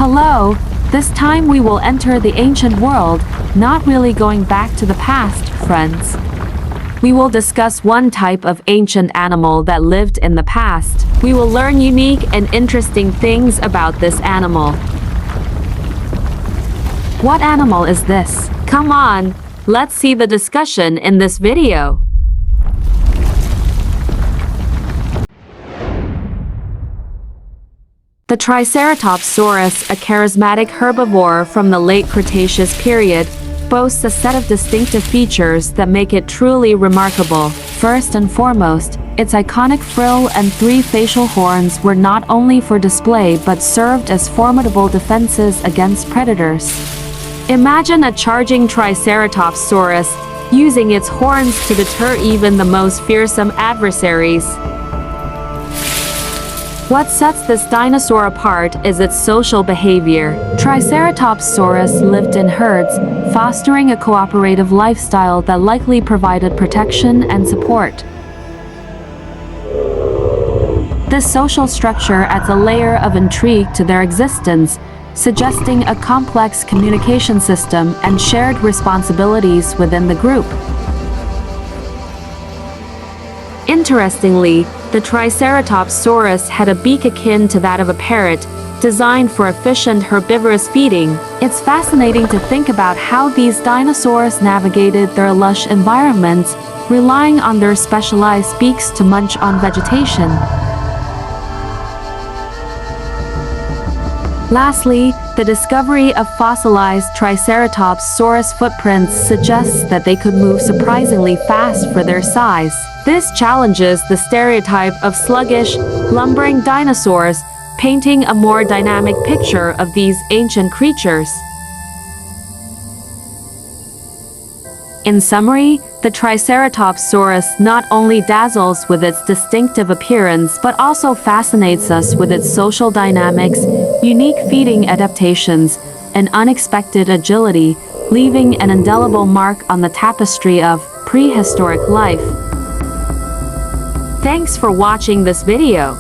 Hello, this time we will enter the ancient world, not really going back to the past, friends. We will discuss one type of ancient animal that lived in the past. We will learn unique and interesting things about this animal. What animal is this? Come on, let's see the discussion in this video. The Triceratops Saurus, a charismatic herbivore from the late Cretaceous period, boasts a set of distinctive features that make it truly remarkable. First and foremost, its iconic frill and 3 facial horns were not only for display but served as formidable defenses against predators. Imagine a charging Triceratops Saurus using its horns to deter even the most fearsome adversaries. What sets this dinosaur apart is its social behavior. Triceratops Saurus lived in herds, fostering a cooperative lifestyle that likely provided protection and support. This social structure adds a layer of intrigue to their existence, suggesting a complex communication system and shared responsibilities within the group. Interestingly, the Triceratops Saurus had a beak akin to that of a parrot, designed for efficient herbivorous feeding. It's fascinating to think about how these dinosaurs navigated their lush environments, relying on their specialized beaks to munch on vegetation. Lastly, the discovery of fossilized Triceratops Saurus footprints suggests that they could move surprisingly fast for their size. This challenges the stereotype of sluggish, lumbering dinosaurs, painting a more dynamic picture of these ancient creatures. In summary, the Triceratops Saurus not only dazzles with its distinctive appearance but also fascinates us with its social dynamics, unique feeding adaptations, and unexpected agility, leaving an indelible mark on the tapestry of prehistoric life. Thanks for watching this video.